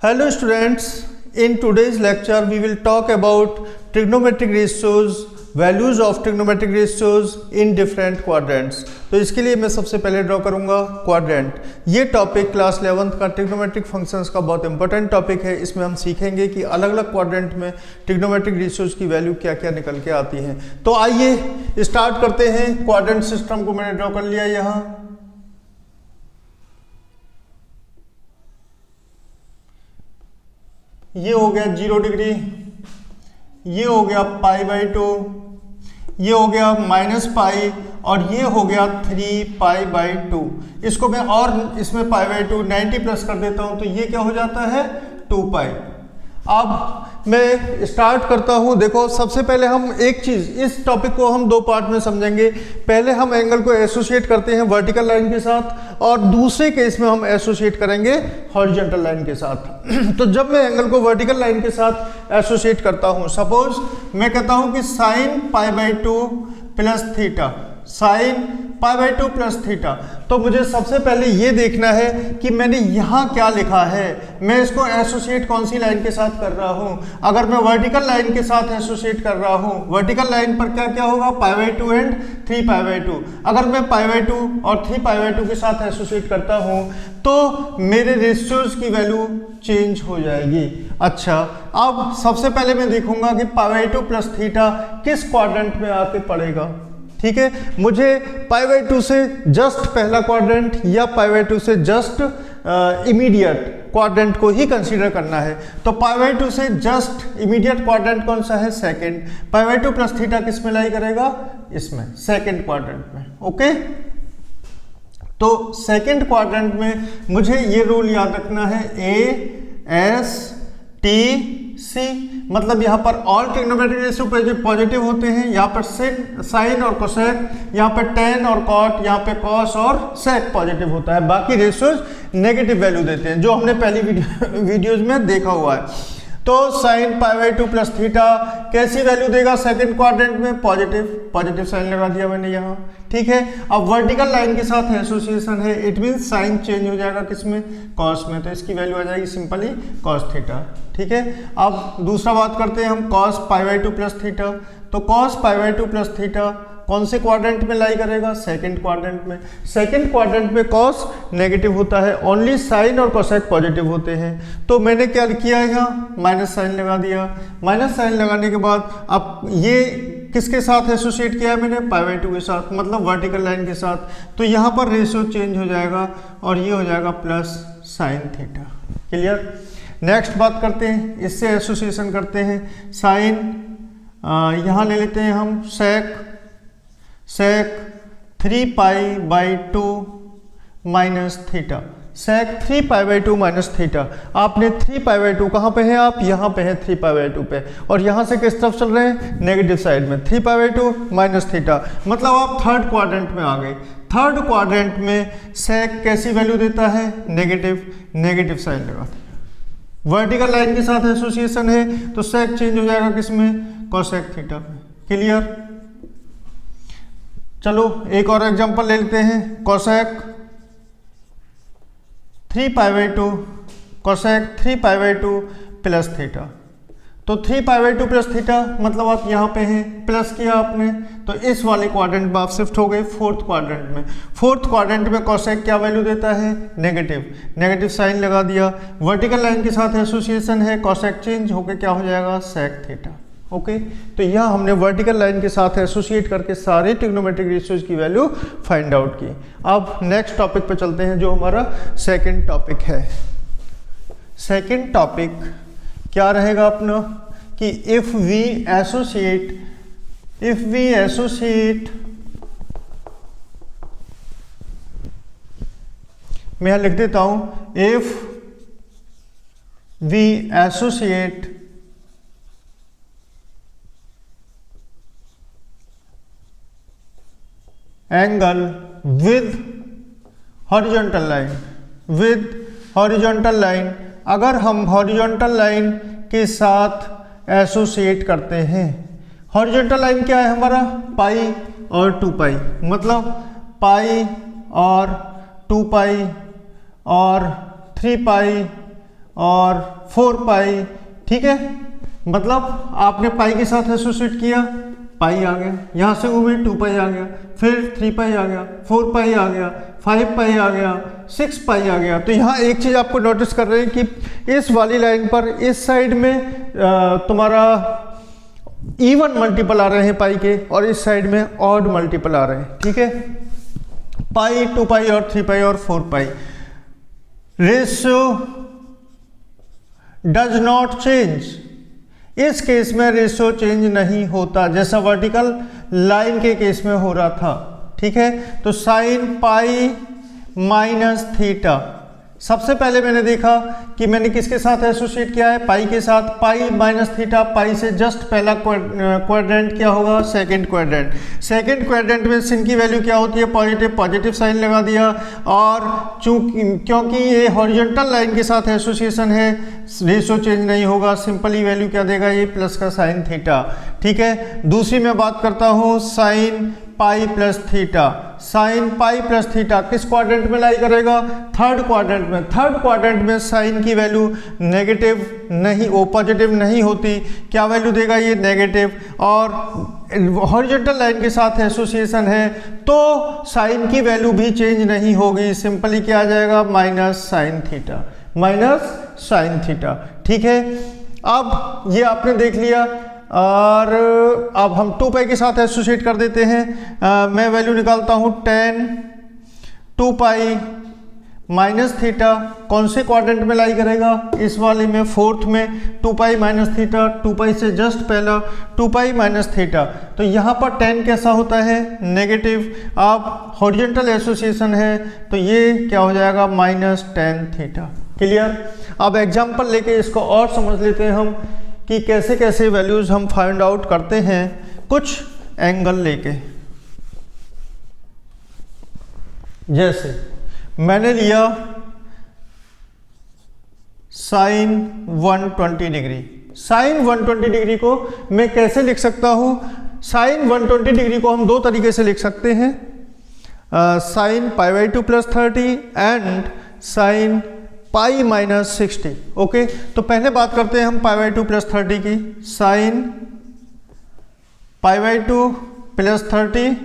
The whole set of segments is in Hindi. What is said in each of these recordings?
Hello students, in today's lecture we will talk about trigonometric ratios, values of trigonometric ratios in different quadrants। तो इसके लिए मैं सबसे पहले ड्रॉ करूंगा क्वाड्रेंट। ये टॉपिक क्लास 11th का ट्रिग्नोमेट्रिक फंक्शंस का बहुत इंपॉर्टेंट टॉपिक है। इसमें हम सीखेंगे कि अलग अलग क्वाड्रेंट में ट्रिग्नोमेट्रिक रेशियोज की वैल्यू क्या क्या निकल के आती हैं। तो आइए स्टार्ट करते हैं। क्वाड्रेंट सिस्टम को मैंने ड्रॉ कर लिया यहाँ। ये हो गया 0 डिग्री, ये हो गया π/2, ये हो गया -π और ये हो गया 3π/2। इसको मैं और इसमें π/2 90 प्लस कर देता हूं तो ये क्या हो जाता है 2π। अब मैं स्टार्ट करता हूं। देखो सबसे पहले हम एक चीज, इस टॉपिक को हम दो पार्ट में समझेंगे। पहले हम एंगल को एसोसिएट करते हैं वर्टिकल लाइन के साथ और दूसरे केस में हम एसोसिएट करेंगे हॉरिजॉन्टल लाइन के साथ। तो जब मैं एंगल को वर्टिकल लाइन के साथ एसोसिएट करता हूं, सपोज मैं कहता हूं कि sin π/2 plus theta, sin π/2 plus theta, तो मुझे सबसे पहले ये देखना है कि मैंने यहाँ क्या लिखा है। मैं इसको एसोसिएट कौन सी लाइन के साथ कर रहा हूँ। अगर मैं वर्टिकल लाइन के साथ एसोसिएट कर रहा हूँ, वर्टिकल लाइन पर क्या क्या होगा π/2 एंड 3π/2। अगर मैं π/2 और 3π/2 के साथ एसोसिएट करता हूँ तो मेरे रेशियोज की वैल्यू चेंज हो जाएगी। अच्छा, अब सबसे पहले मैं देखूंगा कि π/2 प्लस थीटा किस क्वाड्रेंट में आके पड़ेगा। ठीक है, मुझे π/2 से जस्ट पहला क्वाड्रेंट या π/2 से जस्ट इमीडिएट क्वाड्रेंट को ही कंसीडर करना है। तो π/2 से जस्ट इमीडिएट क्वाड्रेंट कौन सा है, सेकंड। π/2 प्लस थीटा किस में लाई करेगा, इसमें, सेकंड क्वाड्रेंट में। ओके, तो सेकंड क्वाड्रेंट में मुझे ये रूल याद रखना है ASTC, मतलब यहाँ पर ऑल ट्रिग्नोमेट्रिक रेशियो पॉजिटिव होते हैं। यहाँ पर साइन और कोसेक, यहाँ पर टेन और कॉट, यहाँ पे कॉस और सेक पॉजिटिव होता है। बाकी रेशियोज नेगेटिव वैल्यू देते हैं, जो हमने पहली वीडियोज में देखा हुआ है। तो sin π/2 प्लस थीटा कैसी वैल्यू देगा सेकंड क्वाड्रेंट में, पॉजिटिव साइन लगा दिया मैंने यहाँ। ठीक है, अब वर्टिकल लाइन के साथ एसोसिएशन है, इट मींस साइन चेंज हो जाएगा किसमें, कॉस में, तो इसकी वैल्यू आ जाएगी सिंपली कॉस थीटा। ठीक है, अब दूसरा बात करते हैं हम cos π/2 प्लस थीटा। तो cos π/2 प्लस थीटा कौन से क्वाड्रेंट में लाई करेगा, सेकंड क्वाड्रेंट में। सेकंड क्वाड्रेंट में कॉस नेगेटिव होता है, ओनली साइन और कोसेक पॉजिटिव होते हैं। तो मैंने क्या किया यहाँ, माइनस साइन लगा दिया। माइनस साइन लगाने के बाद अब ये किसके साथ एसोसिएट किया है मैंने, π/2 के साथ, मतलब वर्टिकल लाइन के साथ। तो यहाँ पर रेशियो चेंज हो जाएगा और ये हो जाएगा plus sine theta. Clear. Next बात करते हैं, इससे एसोसिएशन करते हैं। साइन यहाँ ले लेते हैं हम सेक 3π/2 माइनस थीटा, सेक 3π/2 माइनस थीटा। आपने 3π/2 कहाँ पे है, आप यहाँ पे हैं 3π/2 पे, और यहाँ से किस तरफ चल रहे हैं, नेगेटिव साइड में। 3π/2 माइनस थीटा, मतलब आप थर्ड क्वाड्रेंट में आ गए। थर्ड क्वाड्रेंट में सेक कैसी वैल्यू देता है, नेगेटिव साइन लगाते हैं। वर्टिकल लाइन के साथ एसोसिएशन है तो सेक चेंज हो जाएगा किसमें, कोसेक थीटा में। क्लियर। चलो एक और एग्जांपल ले लेते हैं, कोसेक 3π/2, कोसेक 3π/2 प्लस थीटा। तो 3π/2 प्लस थीटा मतलब आप यहाँ पे हैं, प्लस किया आपने, तो इस वाले क्वाड्रेंट में आप शिफ्ट हो गए फोर्थ क्वाड्रेंट में। फोर्थ क्वाड्रेंट में कोसेक क्या वैल्यू देता है, नेगेटिव साइन लगा दिया। वर्टिकल लाइन के साथ एसोसिएशन है, कोसेक चेंज होकर क्या हो जाएगा, सेक थीटा। ओके, तो यह हमने वर्टिकल लाइन के साथ एसोसिएट करके सारे ट्रिग्नोमेट्रिक रेशियोज की वैल्यू फाइंड आउट की। अब नेक्स्ट टॉपिक पे चलते हैं, जो हमारा सेकंड टॉपिक है। सेकंड टॉपिक क्या रहेगा अपना, कि इफ वी एसोसिएट मैं यहां लिख देता हूं, if we associate angle with horizontal line, अगर हम हॉरिजॉन्टल लाइन के साथ एसोसिएट करते हैं। हॉरिजॉन्टल लाइन क्या है हमारा, पाई और 2π, मतलब पाई और 2π और 3π और 4 पाई, ठीक है। मतलब आपने पाई के साथ एसोसिएट किया, पाई आ गया, यहाँ से घूमे 2 पाई आ गया, फिर 3 पाई आ गया, 4 पाई आ गया, 5 पाई आ गया, 6 पाई आ गया। तो यहाँ एक चीज़ आपको नोटिस कर रहे हैं कि इस वाली लाइन पर इस साइड में तुम्हारा इवन मल्टीपल आ रहे हैं पाई के, और इस साइड में ऑड मल्टीपल आ रहे हैं, ठीक है। पाई, 2 पाई और 3 पाई और 4 पाई। रेशियो डज नॉट चेंज, इस केस में रेशियो चेंज नहीं होता, जैसा वर्टिकल लाइन के केस में हो रहा था, ठीक है। तो साइन पाई माइनस थीटा, सबसे पहले मैंने देखा कि मैंने किसके साथ एसोसिएट किया है, पाई के साथ। पाई माइनस थीटा, पाई से जस्ट पहला क्वाड्रेंट क्या होगा, सेकंड क्वाड्रेंट। सेकंड क्वाड्रेंट में sin की वैल्यू क्या होती है, पॉजिटिव, पॉजिटिव साइन लगा दिया। और चूंकि क्योंकि ये हॉरिजॉन्टल लाइन के साथ एसोसिएशन है, रेशियो चेंज नहीं होगा, सिंपली वैल्यू क्या देगा, ये प्लस का साइन थीटा, ठीक है। दूसरी मैं बात करता हूँ sine pi plus theta. Sine pi plus theta किस क्वाड्रेंट में लाई करेगा, थर्ड क्वाड्रेंट में। थर्ड क्वाड्रेंट में साइन की वैल्यू नेगेटिव नहीं, पॉजिटिव नहीं होती, क्या वैल्यू देगा, ये नेगेटिव। और हॉरिजॉन्टल लाइन के साथ एसोसिएशन है तो साइन की वैल्यू भी चेंज नहीं होगी, सिंपली क्या आ जाएगा, minus sine theta, minus sine theta, ठीक है। अब ये आपने देख लिया, और अब हम 2 पाई के साथ एसोसिएट कर देते हैं। मैं वैल्यू निकालता हूँ tan 2 पाई माइनस थीटा, कौन से क्वाड्रेंट में लाई करेगा, इस वाले में, फोर्थ में। 2 पाई माइनस थीटा, 2 पाई से जस्ट पहला 2 पाई माइनस थीटा। तो यहाँ पर tan कैसा होता है, नेगेटिव। अब हॉरिजॉन्टल एसोसिएशन है तो ये क्या हो जाएगा, माइनस tan थीटा। क्लियर। अब एग्जाम्पल लेके इसको और समझ लेते हैं हम कि कैसे कैसे वैल्यूज हम फाइंड आउट करते हैं कुछ एंगल लेके। जैसे मैंने लिया साइन 120 डिग्री। साइन 120 डिग्री को मैं कैसे लिख सकता हूँ, साइन 120 डिग्री को हम 2 तरीके से लिख सकते हैं, sine π/2 + 30 and sine pi minus 60। Okay, तो पहले बात करते हैं हम π/2 + 30 की। साइन π/2 + 30,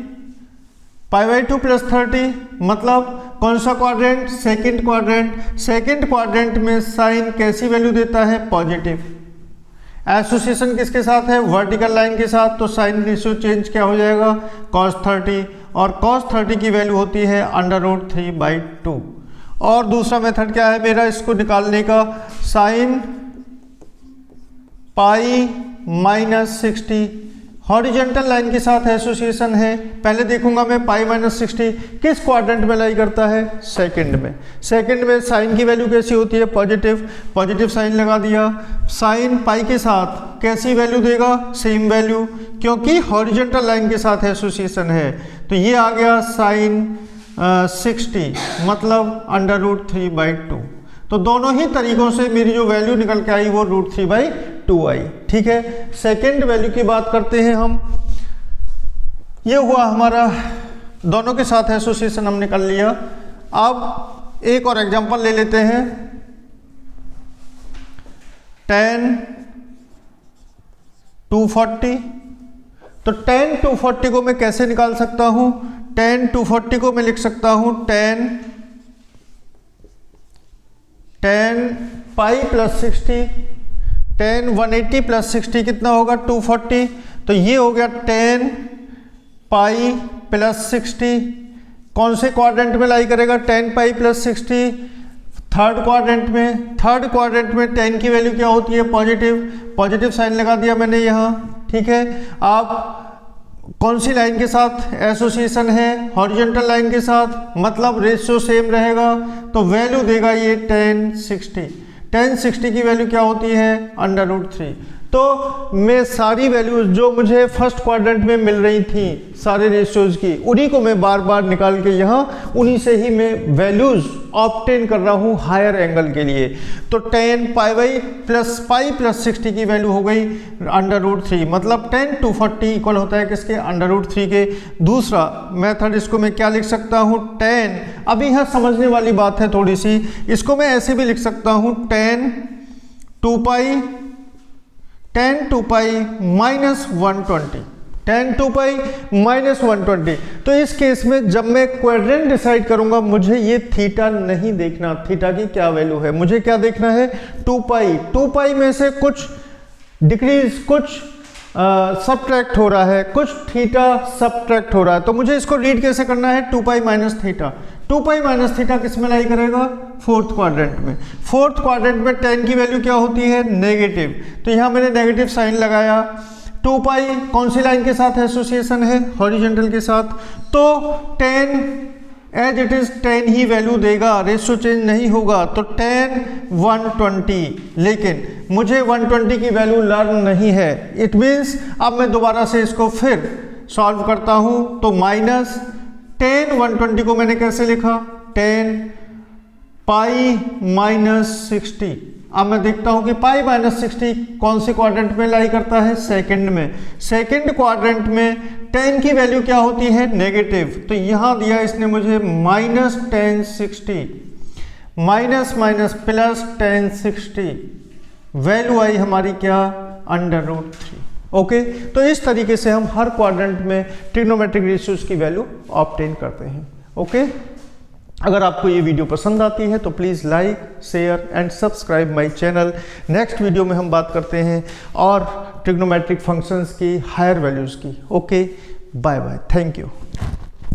π/2 + 30 मतलब कौन सा quadrant, second quadrant. Second quadrant में साइन कैसी वैल्यू देता है, पॉजिटिव। एसोसिएशन किसके साथ है, वर्टिकल लाइन के साथ, तो साइन रेशियो चेंज क्या हो जाएगा, cos 30, और cos 30 की वैल्यू होती है √3/2। और दूसरा मेथड क्या है मेरा इसको निकालने का, sign pi minus 60, horizontal line के साथ एसोसिएशन है। पहले देखूंगा मैं पाई माइनस 60 किस क्वाड्रेंट में लाई करता है, सेकंड में। सेकंड में साइन की वैल्यू कैसी होती है, पॉजिटिव, पॉजिटिव साइन लगा दिया। साइन पाई के साथ कैसी वैल्यू देगा, सेम वैल्यू, क्योंकि हॉरिजॉन्टल लाइन के साथ एसोसिएशन है। तो ये आ गया साइन 60 मतलब √3/2। तो दोनों ही तरीकों से मेरी जो वैल्यू निकल के आई वो √3/2 आई। ठीक है, सेकेंड वैल्यू की बात करते हैं हम। ये हुआ हमारा, दोनों के साथ एसोसिएशन हमने कर लिया। अब एक और एग्जांपल ले लेते हैं, tan 240। तो tan 240 को मैं कैसे निकाल सकता हूं, tan 240 को मैं लिख सकता हूं tan pi plus 60, tan 180 plus 60 कितना होगा 240। तो ये हो गया tan पाई प्लस 60। कौन से क्वाड्रेंट में लाई करेगा, tan pi plus 60, third quadrant में। थर्ड क्वाड्रेंट में tan की वैल्यू क्या होती है, पॉजिटिव, पॉजिटिव साइन लगा दिया मैंने यहाँ। ठीक है, आप कौन सी लाइन के साथ एसोसिएशन है, हॉरिजॉन्टल लाइन के साथ, मतलब रेशियो सेम रहेगा। तो वैल्यू देगा ये tan 60। tan 60 की वैल्यू क्या होती है, √3। तो मैं सारी वैल्यूज जो मुझे फर्स्ट क्वाड्रेंट में मिल रही थी सारे रेशियोज की, उन्हीं को मैं बार बार निकाल के यहाँ उन्हीं से ही मैं वैल्यूज ऑब्टेन कर रहा हूँ हायर एंगल के लिए। तो tan पाई प्लस 60 की वैल्यू हो गई √3, मतलब tan 240 इक्वल होता है किसके, √3 के। दूसरा मेथड इसको मैं क्या लिख सकता हूँ, tan, अभी यहाँ समझने वाली बात है थोड़ी सी, इसको मैं ऐसे भी लिख सकता हूँ tan 2 pi minus 120, tan 2 pi minus 120। तो इस केस में जब मैं क्वाड्रेंट डिसाइड करूंगा मुझे ये थीटा नहीं देखना, थीटा की क्या वैल्यू है, मुझे क्या देखना है 2 पाई में से कुछ डिक्रीज, कुछ सबट्रैक्ट हो रहा है, कुछ थीटा सबट्रैक्ट हो रहा है। तो मुझे इसको रीड कैसे करना है, 2 pi minus theta. 2 pi minus theta किस में लाई करेगा, फोर्थ क्वाड्रेंट में। फोर्थ क्वाड्रेंट में tan की वैल्यू क्या होती है, नेगेटिव, तो यहाँ मैंने नेगेटिव साइन लगाया। 2 पाई कौन सी लाइन के साथ एसोसिएशन है, हॉरिजॉन्टल के साथ, तो tan as it is tan ही वैल्यू देगा, रेशियो चेंज नहीं होगा, तो tan 120। लेकिन मुझे 120 की वैल्यू लर्न नहीं है, इट मीन्स अब मैं दोबारा से इसको फिर सॉल्व करता हूँ, तो माइनस tan 120 को मैंने कैसे लिखा, tan पाई माइनस 60। अब मैं देखता हूं कि पाई माइनस 60 कौन से क्वाड्रेंट में लाई करता है, सेकंड में। सेकंड क्वाड्रेंट में tan की वैल्यू क्या होती है, नेगेटिव, तो यहां दिया इसने मुझे minus tan 60, minus minus plus tan 60, value आई हमारी क्या, √3। ओके, तो इस तरीके से हम हर क्वाड्रेंट में ट्रिग्नोमेट्रिक रेशियोज की वैल्यू ऑब्टेन करते हैं। ओके, अगर आपको ये वीडियो पसंद आती है तो please like, share and subscribe my channel. Next video में हम बात करते हैं और ट्रिग्नोमेट्रिक फंक्शंस की हायर वैल्यूज़ की। Okay, bye bye, thank you.